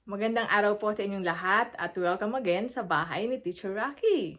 Magandang araw po sa inyong lahat at welcome again sa bahay ni Teacher Rocky.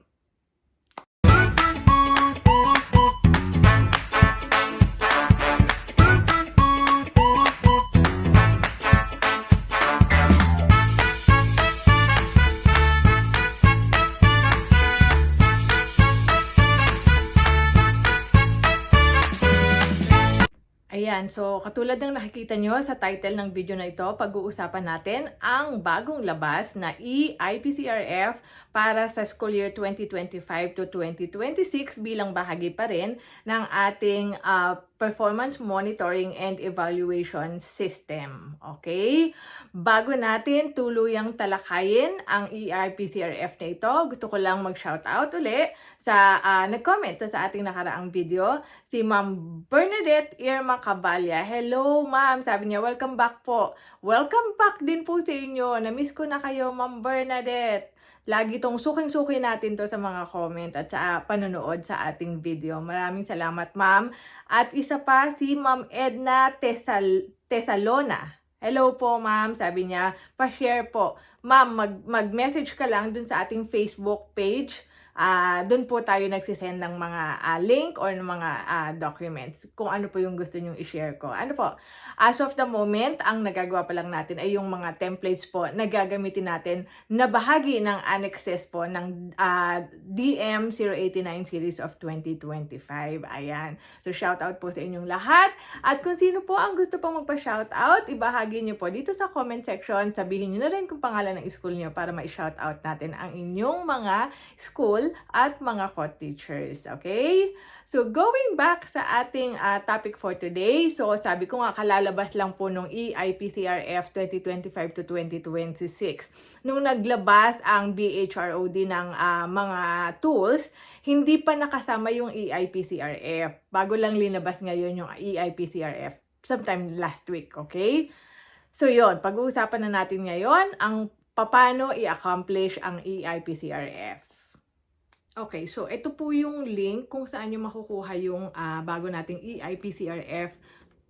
Ayan, so katulad ng nakikita nyo sa title ng video na ito, pag-uusapan natin ang bagong labas na eIPCRF para sa school year 2025 to 2026 bilang bahagi pa rin ng ating performance monitoring and evaluation system. Okay? Bago natin tuluyang talakayin ang eIPCRF na ito, gusto ko lang mag-shoutout uli sa nag-comment sa ating nakaraang video, si Ma'am Bernadette Irma Cabalya. Hello, ma'am. Sabi niya, welcome back po. Welcome back din po sa inyo. Na-miss ko na kayo, Ma'am Bernadette. Lagi tong suking-suki natin to sa mga comment at sa panonood sa ating video. Maraming salamat, ma'am. At isa pa, si Ma'am Edna Tesalona. Hello po, ma'am. Sabi niya, pa-share po. Ma'am, mag-message ka lang dun sa ating Facebook page. Doon po tayo nagsisend ng mga link or ng mga documents kung ano po yung gusto nyong i-share ko. Ano po, as of the moment, ang nagagawa pa lang natin ay yung mga templates po na gagamitin natin na bahagi ng annexes po ng DM089 series of 2025. Ayan. So, shoutout po sa inyong lahat. At kung sino po ang gusto pong magpa-shoutout, ibahagi nyo po dito sa comment section. Sabihin nyo na rin kung pangalan ng school nyo para ma-shoutout natin ang inyong mga school at mga co-teachers. Okay? So, going back sa ating topic for today. So, sabi ko nga, kalalabas lang po nung eIPCRF 2025 to 2026. Nung naglabas ang BHROD ng mga tools, hindi pa nakasama yung eIPCRF. Bago lang linabas ngayon yung eIPCRF. Sometime last week. Okay? So, yon, pag-uusapan na natin ngayon ang paano i-accomplish ang eIPCRF. Okay, so ito po yung link kung saan nyo makukuha yung bago nating eIPCRF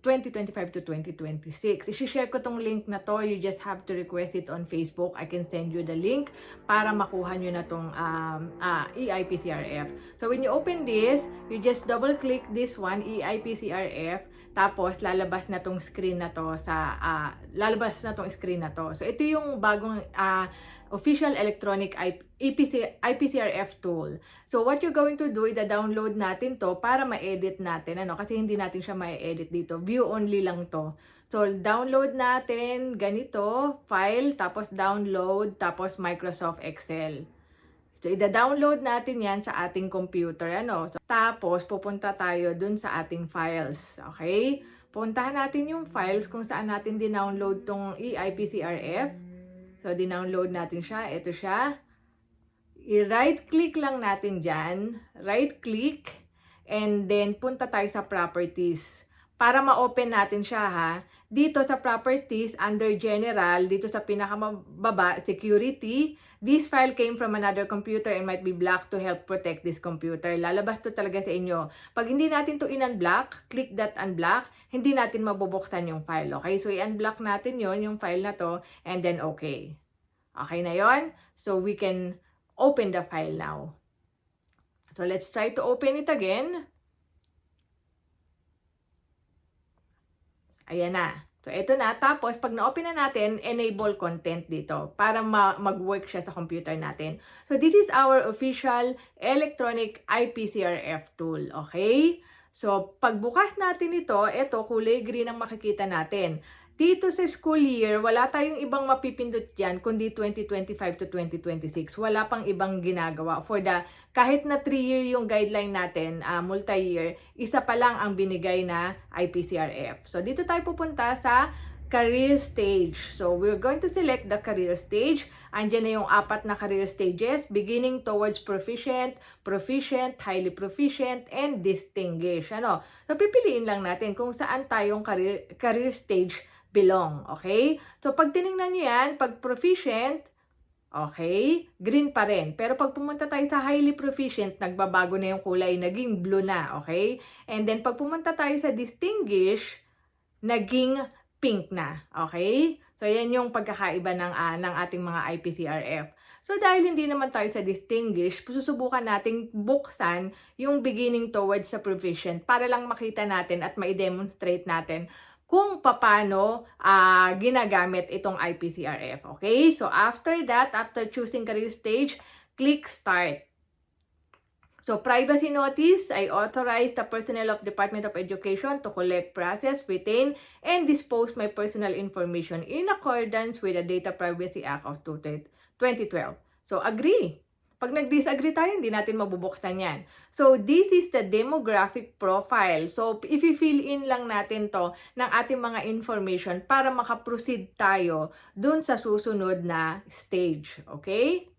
2025 to 2026. I-share ko tong link na to. You just have to request it on Facebook. I can send you the link para makuha nyo na tong eIPCRF. So when you open this, you just double-click this one, eIPCRF. Tapos, lalabas na tong screen na to So, ito yung bagong official electronic IPCRF tool. So, what you're going to do, i-download natin to para ma-edit natin. Kasi hindi natin siya ma-edit dito. View only lang to. So, download natin ganito, file, tapos download, tapos Microsoft Excel. So, i-download natin yan sa ating computer. So, tapos, pupunta tayo dun sa ating files. Okay? Puntahan natin yung files kung saan natin dinownload tong eIPCRF. So, dinownload natin siya. Ito siya. I-right-click lang natin dyan. Right-click. And then, punta tayo sa properties. Para ma-open natin siya, ha? Dito sa properties, under general, dito sa pinakamababa, security, this file came from another computer and might be blocked to help protect this computer. Lalabas to talaga sa inyo. Pag hindi natin to in-unblock, click that unblock, hindi natin mabubuksan yung file. Okay? So, i-unblock natin yung file na to, and then okay. Okay na yon? So, we can open the file now. So, let's try to open it again. Ayan na. So, ito na. Tapos, pag na-open na natin, enable content dito para mag-work siya sa computer natin. So, this is our official electronic IPCRF tool. Okay? So, pagbukas natin ito, kulay green ang makikita natin. Dito sa school year, wala tayong ibang mapipindot dyan kundi 2025 to 2026. Wala pang ibang ginagawa. Kahit na 3-year yung guideline natin, multi-year, isa pa lang ang binigay na IPCRF. So, dito tayo pupunta sa career stage. So, we're going to select the career stage. Andiyan na yung 4 na career stages, beginning towards proficient, proficient, highly proficient, and distinguished. So, pipiliin lang natin kung saan tayong career stage belong. Okay? So, pag tinignan nyo yan, pag proficient, okay, green pa rin. Pero pag pumunta tayo sa highly proficient, nagbabago na yung kulay, naging blue na. Okay? And then, pag pumunta tayo sa distinguished, naging pink na. Okay? So, yan yung pagkakaiba ng ating mga IPCRF. So, dahil hindi naman tayo sa distinguished, susubukan nating buksan yung beginning towards sa provision para lang makita natin at ma-demonstrate natin kung paano ginagamit itong IPCRF. Okay? So, after that, after choosing career stage, click Start. So, privacy notice, I authorize the personnel of Department of Education to collect, process, retain, and dispose my personal information in accordance with the Data Privacy Act of 2012. So, agree. Pag nag-disagree tayo, hindi natin mabubuksan yan. So, this is the demographic profile. So, if i-fill in lang natin to ng ating mga information para makaproceed tayo dun sa susunod na stage. Okay?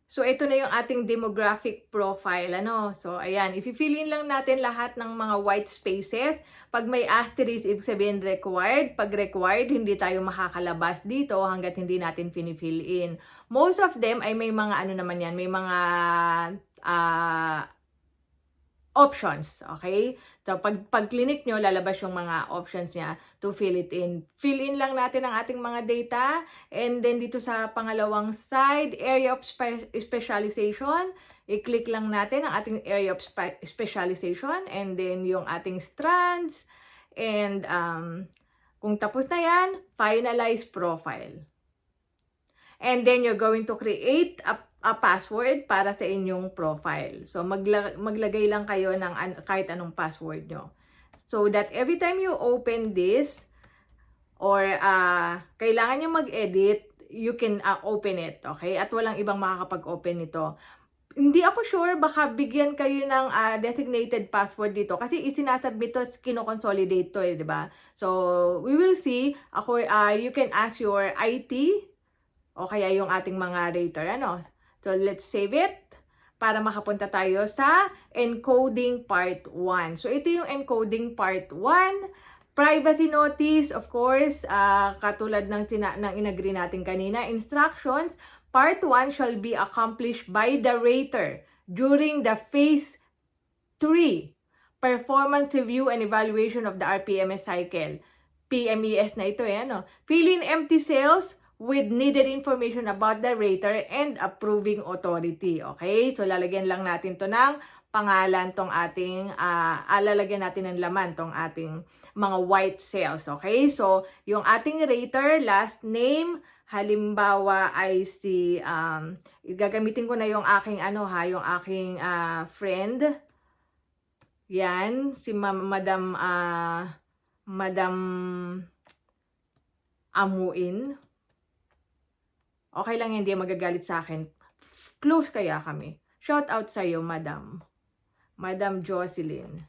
So, ito na yung ating demographic profile, ano? So, ayan, i-fill in lang natin lahat ng mga white spaces. Pag may asterisk, ibig sabihin required. Pag required, hindi tayo makakalabas dito hanggat hindi natin fini-fill in. Most of them ay may mga, ano naman yan, may mga options, okay? So, pag clinic nyo, lalabas yung mga options niya to fill it in. Fill in lang natin ang ating mga data. And then, dito sa pangalawang side, area of specialization, i-click lang natin ang ating area of specialization. And then, yung ating strands. And, kung tapos na yan, finalize profile. And then, you're going to create a password para sa inyong profile. So, maglagay lang kayo ng kahit anong password nyo. So, that every time you open this, or kailangan nyo mag-edit, you can open it, okay? At walang ibang makakapag-open nito. Hindi ako sure, baka bigyan kayo ng designated password dito. Kasi isinasubmit to, kino-consolidate to, di ba? So, we will see. Ako, you can ask your IT, o kaya yung ating mga rater, ano? So, let's save it para makapunta tayo sa encoding part 1. So, ito yung encoding part 1. Privacy notice, of course, katulad ng inagree natin kanina. Instructions, part 1 shall be accomplished by the rater during the phase 3. Performance review and evaluation of the RPMS cycle. PMES na ito, ano? Fill in empty cells with needed information about the rater and approving authority. Okay? So, lalagyan lang natin to ng pangalan tong ating, lalagyan natin ng laman tong ating mga white cells. Okay? So, yung ating rater, last name, halimbawa ay si, gagamitin ko na yung aking, yung aking friend. Yan, si Madam Amuin. Okay lang, hindi magagalit sa akin. Close kaya kami. Shout out sa iyo, Madam Jocelyn.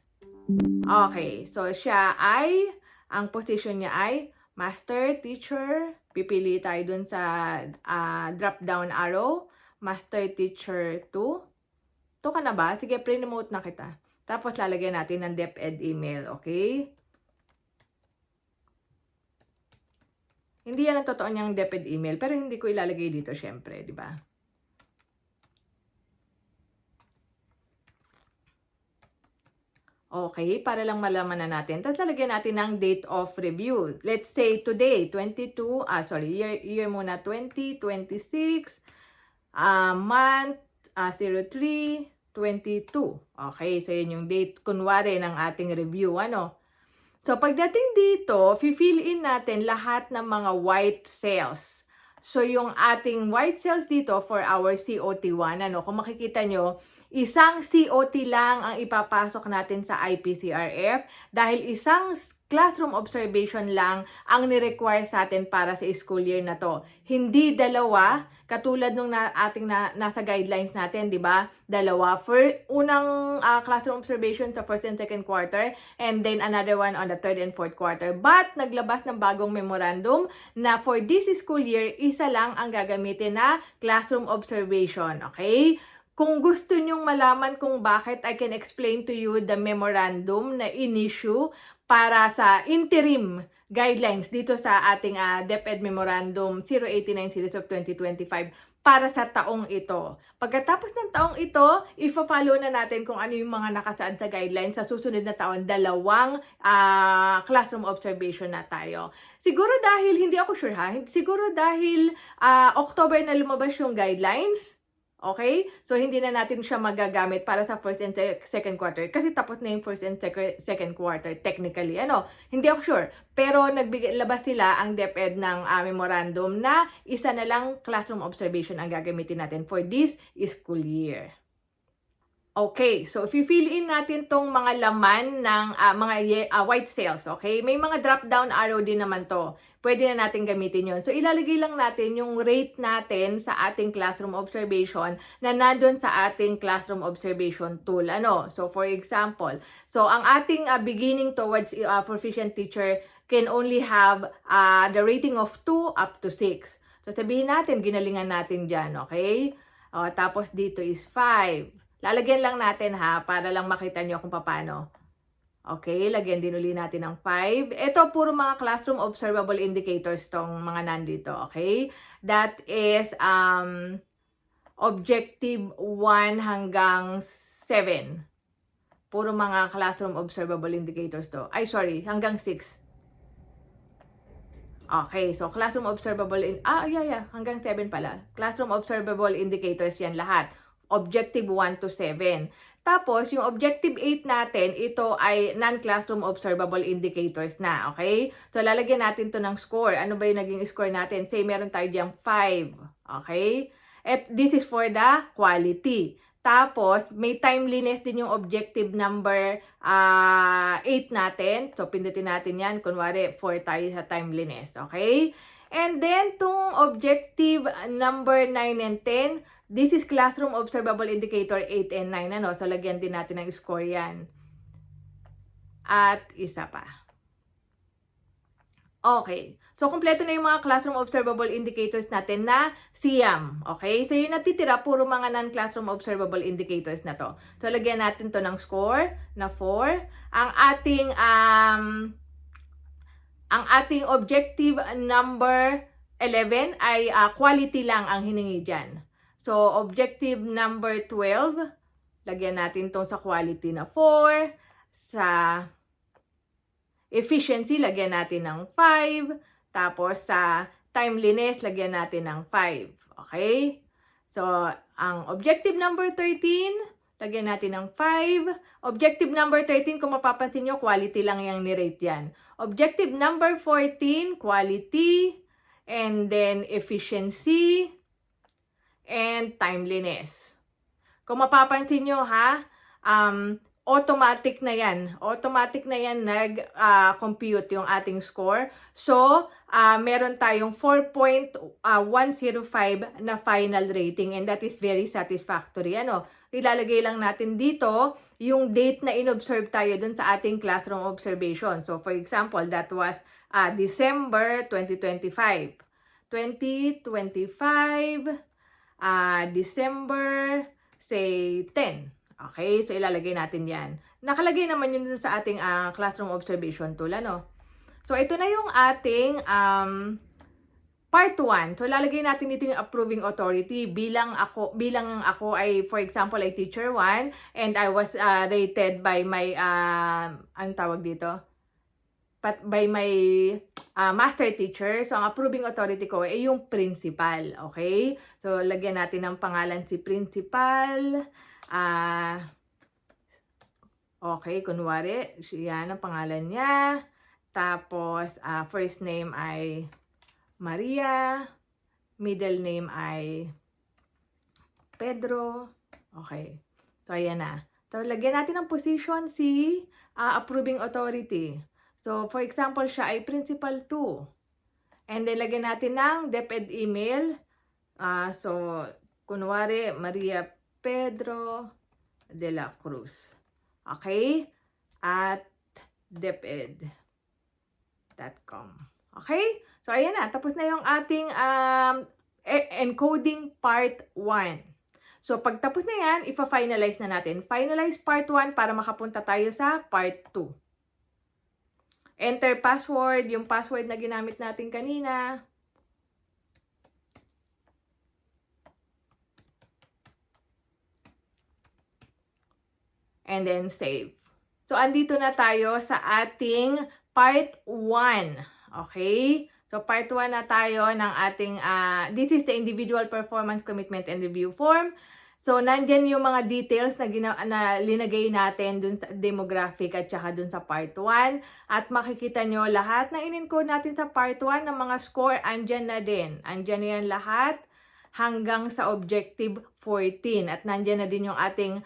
Okay, so siya ay, ang position niya ay Master Teacher. Pipili tayo dun sa drop down arrow. Master Teacher 2. Ito ka na ba? Sige, pre-remote na kita. Tapos lalagyan natin ng DepEd email, okay? Hindi yan ang totoo niyang DepEd email, pero hindi ko ilalagay dito syempre, di ba? Okay, para lang malaman na natin. Tapos lalagyan natin ng date of review. Let's say today, year muna, 2026, month, 03, 22. Okay, so yun yung date, kunwari, ng ating review, ano? So, pagdating dito, fill in natin lahat ng mga white cells. So, yung ating white cells dito for our COT1, kung makikita nyo, isang COT lang ang ipapasok natin sa IPCRF dahil isang classroom observation lang ang ni-require sa atin para sa school year na to. Hindi dalawa, katulad nung nasa guidelines natin, di ba? Dalawa. For unang classroom observation sa first and second quarter, and then another one on the third and fourth quarter. But naglabas ng bagong memorandum na for this school year, isa lang ang gagamitin na classroom observation. Okay? Kung gusto nyong malaman kung bakit, I can explain to you the memorandum na in-issue para sa interim guidelines dito sa ating DepEd Memorandum 089 Series of 2025 para sa taong ito. Pagkatapos ng taong ito, ifa-follow na natin kung ano yung mga nakasaad sa guidelines. Sa susunod na taon, 2 classroom observation na tayo. Siguro dahil, hindi ako sure ha, siguro dahil October na lumabas yung guidelines. Okay? So, hindi na natin siya magagamit para sa first and second quarter. Kasi tapos na yung first and second quarter, technically. Hindi ako sure. Pero labas sila ang DepEd ng memorandum na isa na lang classroom observation ang gagamitin natin for this school year. Okay, so if fill in natin tong mga laman ng mga white cells, okay? May mga drop-down arrow din naman to. Pwede na natin gamitin yon. So ilalagay lang natin yung rate natin sa ating classroom observation na nandun sa ating classroom observation tool. So for example, so ang ating beginning towards proficient teacher can only have the rating of 2 up to 6. So sabihin natin, ginalingan natin dyan, okay? Tapos dito is 5. Lalagyan lang natin ha, para lang makita nyo kung paano. Okay, lagyan din uli natin ng 5. Ito, puro mga classroom observable indicators tong mga nandito, okay? That is objective 1 hanggang 7. Puro mga classroom observable indicators to. Ay, sorry, hanggang 6. Okay, so classroom observable, hanggang 7 pala. Classroom observable indicators yan lahat. Objective 1 to 7. Tapos, yung objective 8 natin, ito ay non-classroom observable indicators na, okay? So, lalagyan natin to ng score. Ano ba yung naging score natin? Say, meron tayo diyang 5, okay? At this is for the quality. Tapos, may timeliness din yung objective number 8 natin. So, pindutin natin yan. Kunwari, 4 tayo sa timeliness, okay? And then, itong objective number 9 and 10, this is classroom observable indicator 8 and 9. So, lagyan din natin ng score yan. At isa pa. Okay. So, kompleto na yung mga classroom observable indicators natin na SIAM. Okay? So, yung natitira, puro mga non-classroom observable indicators na to. So, lagyan natin to ng score na 4. Ang ating objective number 11 ay quality lang ang hiningi dyan. So, objective number 12, lagyan natin itong sa quality na 4. Sa efficiency, lagyan natin ng 5. Tapos, sa timeliness, lagyan natin ng 5. Okay? So, ang objective number 13, lagyan natin ng 5. Objective number 13, kung mapapansin nyo, quality lang yung nirate yan. Objective number 14, quality. And then, efficiency. And timeliness. Kung mapapansin nyo ha, automatic na yan. Automatic na yan nag-compute yung ating score. So, meron tayong 4.105 na final rating and that is very satisfactory. Ilalagay lang natin dito yung date na in-observe tayo dun sa ating classroom observation. So, for example, that was December 2025. December, say, 10. Okay, so ilalagay natin yan. Nakalagay naman yun sa ating classroom observation tool, So, ito na yung ating part 1. So, lalagay natin dito yung approving authority. Bilang ako ay, for example, ay teacher 1 and I was rated by my, anong tawag dito? By my master teacher. So, ang approving authority ko ay yung principal. Okay? So, lagyan natin ng pangalan si principal. Okay, kunwari, yan ang pangalan niya. Tapos, first name ay Maria. Middle name ay Pedro. Okay. So, ayan na. So, lagyan natin ng position si approving authority. So, for example, siya ay principal 2. And then, lagyan natin ng DepEd email. So, kunwari, Maria Pedro de la Cruz. Okay? At deped.com. Okay? So, ayan na. Tapos na yung ating encoding part 1. So, pag tapos na yan, ipa-finalize na natin. Finalize part 1 para makapunta tayo sa part 2. Enter password, yung password na ginamit natin kanina. and then save. So, andito na tayo sa ating part 1. Okay? So, part 1 na tayo ng ating, this is the individual performance commitment and review form. So, nandyan yung mga details na linagay natin dun sa demographic at saka dun sa part 1. At makikita nyo lahat na in-encode natin sa part 1 ng mga score, andyan na din. Andyan na yan lahat hanggang sa objective 14. At nandyan na din yung ating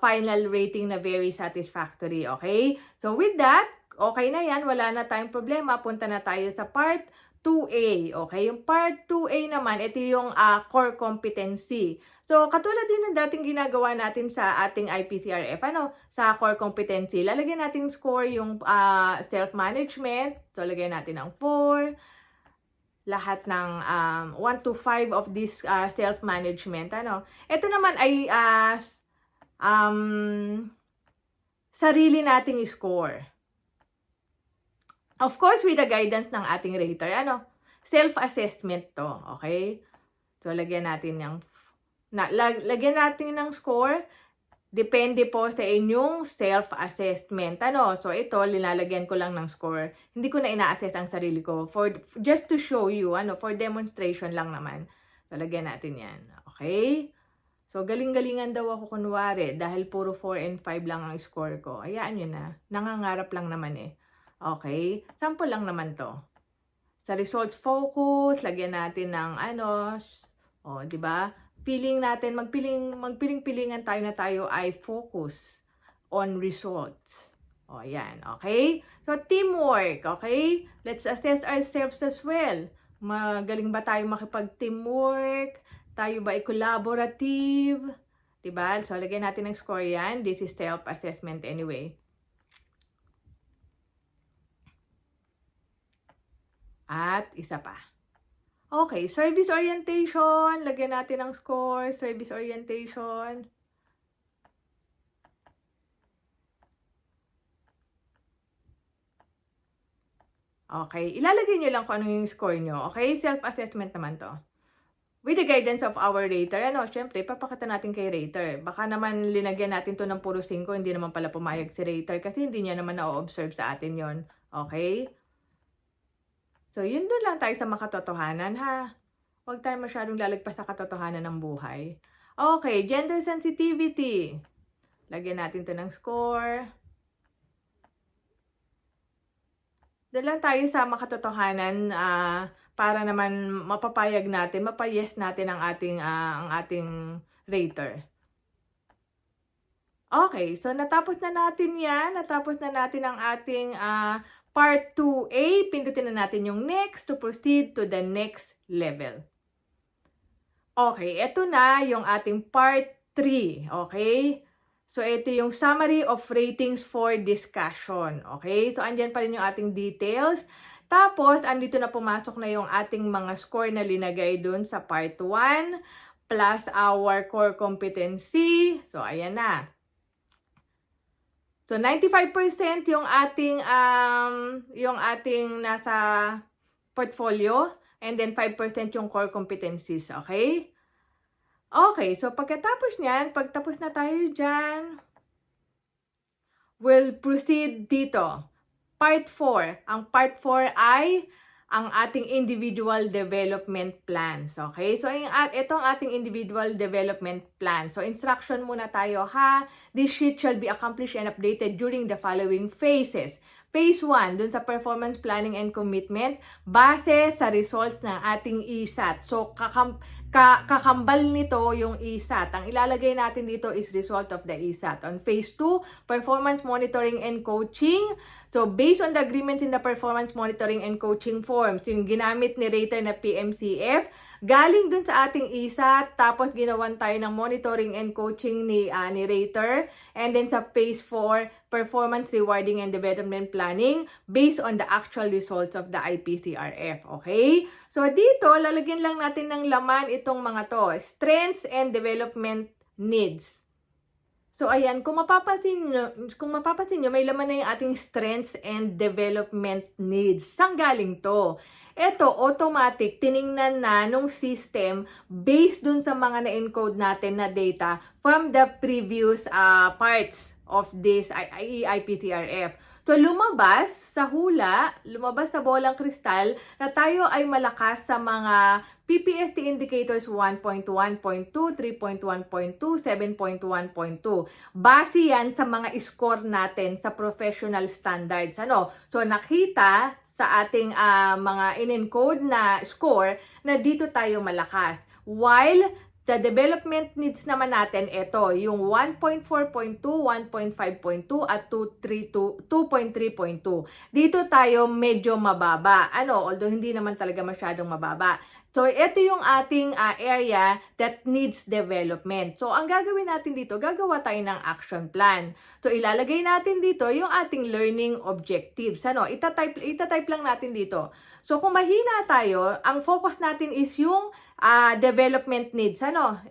final rating na very satisfactory. Okay? So, with that, okay na yan, wala na tayong problema. Punta na tayo sa part 2A. Okay, yung part 2A naman, ito yung core competency. So, katulad din ng dating ginagawa natin sa ating IPCRF, sa core competency, lalagyan natin score yung self-management. So, lagyan natin ng 4. Lahat ng 1 to 5 of this self-management. Ito naman ay sarili nating score. Of course, with the guidance ng ating rater, self-assessment to, okay? So, lagyan natin ng score, depende po sa inyong self-assessment, So, ito, linalagyan ko lang ng score. Hindi ko na ina-assess ang sarili ko, just to show you, for demonstration lang naman. So, lagyan natin yan, okay? So, galing-galingan daw ako kunwari, dahil puro 4 and 5 lang ang score ko. Hayaan nyo na, nangangarap lang naman eh. Okay? Sample lang naman to. Sa results focus, lagyan natin ng di ba? Feeling natin, magpiling-pilingan tayo na tayo ay focus on results. Yan. Okay? So, teamwork. Okay? Let's assess ourselves as well. Magaling ba tayo makipag-teamwork? Tayo ba ay collaborative? Diba? So, lagyan natin ng score yan. This is self-assessment anyway. At isa pa. Okay, service orientation. Lagyan natin ng score. Service orientation. Okay, ilalagay nyo lang kung ano yung score nyo. Okay, self-assessment naman to. With the guidance of our rater, syempre, papakita natin kay rater. Baka naman linagyan natin to ng puro 5, hindi naman pala pumayag si rater kasi hindi niya naman na-observe sa atin yon. Okay? So, yun doon lang tayo sa makatotohanan, ha? Huwag tayo masyadong lalagpas sa katotohanan ng buhay. Okay, gender sensitivity. Lagyan natin to ng score. Doon lang tayo sa makatotohanan para naman mapapayag natin, mapayes natin ang ating rater. Okay, so natapos na natin yan. Natapos na natin ang ating Part 2A, pindutin na natin yung next to proceed to the next level. Okay, ito na yung ating Part 3. Okay? So, ito yung summary of ratings for discussion. Okay? So, andyan pa rin yung ating details. Tapos, andito na pumasok na yung ating mga score na linagay dun sa Part 1 plus our core competency. So, ayan na. So 95% yung ating nasa portfolio and then 5% yung core competencies, okay? Okay, so pagkatapos niyan, pagtapos na tayo diyan, we'll proceed dito. Part 4. Ang part 4 ay ang ating individual development plans. Okay? So, itong ating individual development plan. So, instruction muna tayo, ha? This sheet shall be accomplished and updated during the following phases. Phase 1, dun sa performance planning and commitment, base sa results ng ating ESAT. So, kakambal nito yung ESAT. Ang ilalagay natin dito is result of the ESAT. On phase 2, performance monitoring and coaching. So, based on the agreements in the performance monitoring and coaching forms, yung ginamit ni rater na PMCF, galing dun sa ating ESAT, tapos ginawan tayo ng monitoring and coaching ni rater. And then sa phase 4, performance rewarding and development planning based on the actual results of the IPCRF. Okay? So, dito, lalagyan lang natin ng laman itong mga to. Strengths and development needs. So, ayan, kung mapapansin nyo, may laman na yung ating strengths and development needs. Saan galing to? Ito, automatic, tiningnan na nung system based dun sa mga na-encode natin na data from the previous parts. of this EIPCRF. So lumabas sa hula, lumabas sa bolang kristal na tayo ay malakas sa mga PPST indicators 1.1.2, 3.1.2, 7.1.2. Base yan sa mga score natin sa professional standards. Ano? So nakita sa ating mga in-encode na score na dito tayo malakas. While the development needs naman natin, ito, yung 1.4.2, 1.5.2 at 2.3.2. Dito tayo medyo mababa. Although hindi naman talaga masyadong mababa. So, ito yung ating area that needs development. So, ang gagawin natin dito, gagawa tayo ng action plan. So, ilalagay natin dito yung ating learning objectives. Itatype lang natin dito. So, kung mahina tayo, ang focus natin is yung development needs.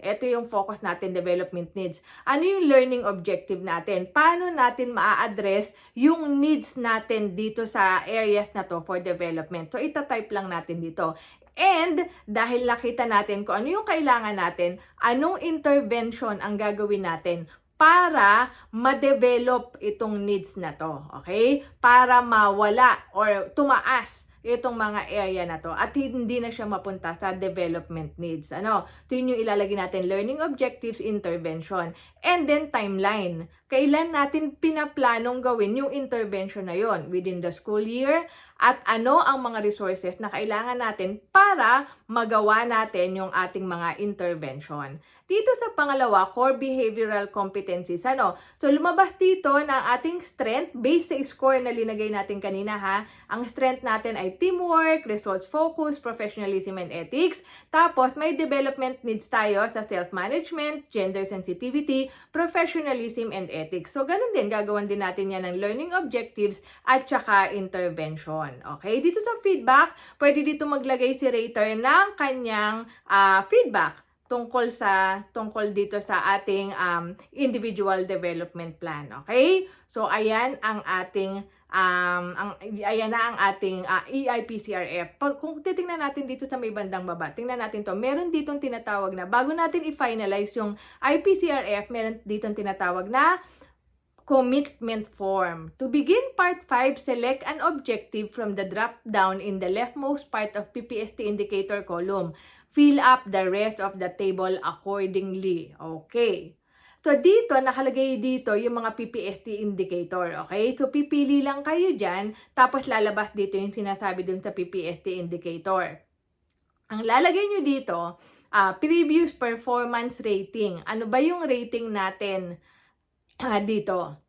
Ito yung focus natin, development needs. Ano yung learning objective natin? Paano natin maa-address yung needs natin dito sa areas na to for development? So, itatype lang natin dito. And dahil nakita natin kung ano yung kailangan natin, anong intervention ang gagawin natin para ma-develop itong needs na to. Okay? Para mawala or tumaas itong mga area na to at hindi na siya mapunta sa development needs. Ito yung ilalagay natin, learning objectives, intervention, and then timeline. Kailan natin pinaplanong gawin yung intervention na yon within the school year at ano ang mga resources na kailangan natin para magawa natin yung ating mga intervention. Dito sa pangalawa, core behavioral competencies. So, lumabas dito ng ating strength based sa score na linagay natin kanina ha. Ang strength natin ay teamwork, results focus, professionalism and ethics. Tapos, may development needs tayo sa self-management, gender sensitivity, professionalism and ethics. So, ganun din. Gagawan din natin yan ng learning objectives at saka intervention. Okay? Dito sa feedback, pwede dito maglagay si rater ng kanyang feedback tungkol dito sa ating individual development plan. Okay? So ayan ang ating EIPCRF. Kung titingnan natin dito sa may bandang baba, tingnan natin to. Meron ditong tinatawag na bago natin i-finalize yung IPCRF, meron ditong tinatawag na commitment form. To begin part 5, select an objective from the drop down in the leftmost part of PPST indicator column. Fill up the rest of the table accordingly. Okay. So, dito, nakalagay dito yung mga PPST indicator. Okay? So, pipili lang kayo dyan, tapos lalabas dito yung sinasabi dun sa PPST indicator. Ang lalagay nyo dito, previous performance rating. Ano ba yung rating natin dito?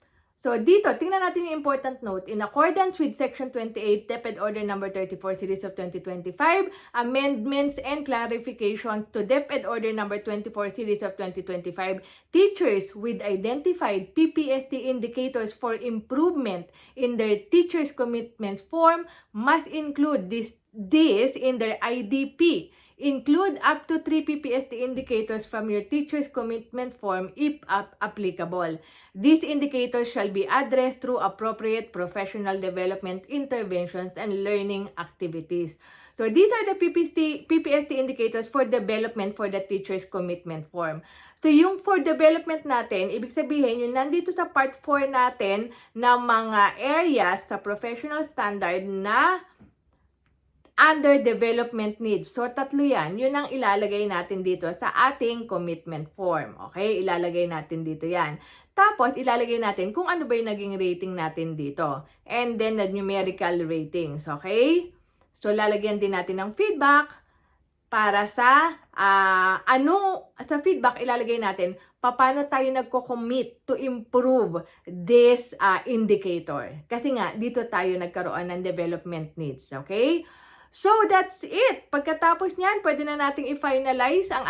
So, dito, tingnan natin yung important note. In accordance with Section 28, DepEd Order Number 34, Series of 2025, amendments and clarification to DepEd Order Number 24, Series of 2025, teachers with identified PPST indicators for improvement in their teachers' commitment form must include this in their IDP. Include up to 3 PPST indicators from your teacher's commitment form if applicable. These indicators shall be addressed through appropriate professional development interventions and learning activities. So these are the PPST indicators for development for the teacher's commitment form. So yung for development natin, ibig sabihin yung nandito sa part 4 natin na mga areas sa professional standard na under development needs. So, tatlo yan. Yun ang ilalagay natin dito sa ating commitment form. Okay? Ilalagay natin dito yan. Tapos, ilalagay natin kung ano ba yung naging rating natin dito. And then, the numerical ratings. Okay? So, lalagyan din natin ng feedback para sa sa feedback, ilalagay natin paano tayo nagko-commit to improve this indicator. Kasi nga, dito tayo nagkaroon ng development needs. Okay? So, that's it. Pagkatapos niyan, pwede na nating i-finalize ang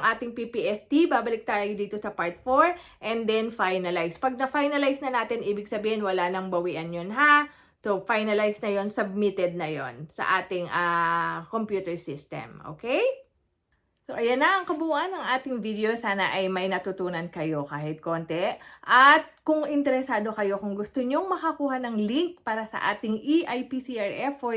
ating PPST. Babalik tayo dito sa part 4 and then finalize. Pag na-finalize na natin, ibig sabihin wala nang bawian yun, ha? So, finalize na yon, submitted na yon sa ating computer system. Okay? So, ayan na ang kabuuan ng ating video. Sana ay may natutunan kayo kahit konti. At Kung interesado kayo, kung gusto nyong makakuha ng link para sa ating EIPCRF for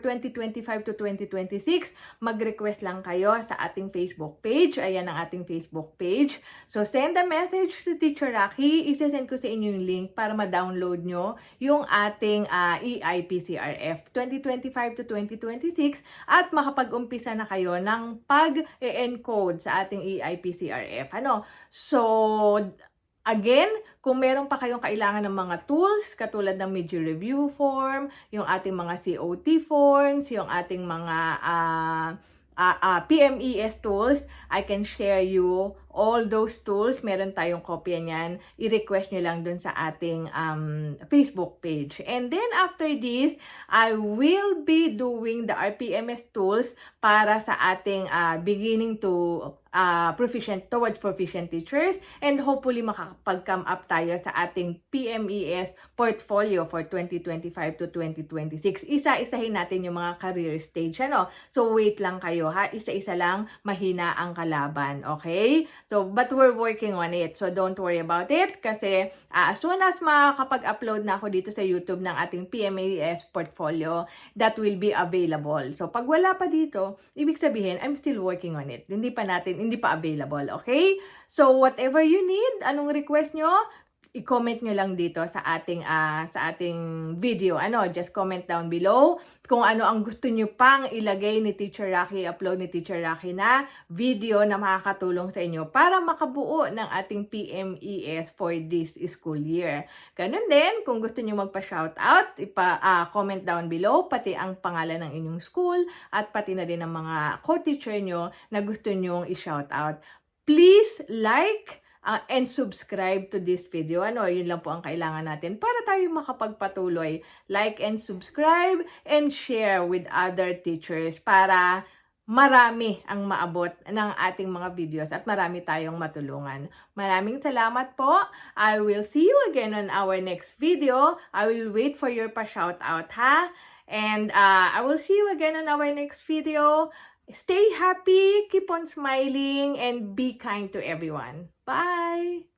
2025 to 2026, mag-request lang kayo sa ating Facebook page. Ayan ang ating Facebook page. So, send a message to Teacher Rocky. Isasend ko sa inyo yung link para ma-download nyo yung ating EIPCRF 2025 to 2026 at makapag-umpisa na kayo ng pag-encode sa ating EIPCRF. So, again, kung meron pa kayong kailangan ng mga tools, katulad ng mid-year review form, yung ating mga COT forms, yung ating mga PMES tools, I can share you all those tools. Meron tayong kopya niyan. I-request nyo lang dun sa ating Facebook page. And then after this, I will be doing the RPMS tools para sa ating beginning to towards proficient teachers, and hopefully makakapag-come up tayo sa ating PMES portfolio for 2025 to 2026. Isa-isahin natin yung mga career stage. So wait lang kayo ha, isa-isa lang, mahina ang kalaban, okay? So, but we're working on it. So, don't worry about it kasi as soon as makakapag-upload na ako dito sa YouTube ng ating PMAS portfolio, that will be available. So, pag wala pa dito, ibig sabihin, I'm still working on it. Hindi pa available, okay? So, whatever you need, anong request nyo, i-comment nyo lang dito sa ating video. Just comment down below kung ano ang gusto nyo pang ilagay ni Teacher Rocky, upload ni Teacher Rocky na video na makakatulong sa inyo para makabuo ng ating PMES for this school year. Ganun din, kung gusto nyo magpa-shoutout, comment down below, pati ang pangalan ng inyong school at pati na din ang mga co-teacher nyo na gusto nyong i-shoutout. Please like and subscribe to this video. Yun lang po ang kailangan natin para tayo makapagpatuloy. Like and subscribe and share with other teachers para marami ang maabot ng ating mga videos at marami tayong matulungan. Maraming salamat po. I will see you again on our next video. I will wait for your pa-shoutout, ha? And I will see you again on our next video. Stay happy, keep on smiling, and be kind to everyone. Bye!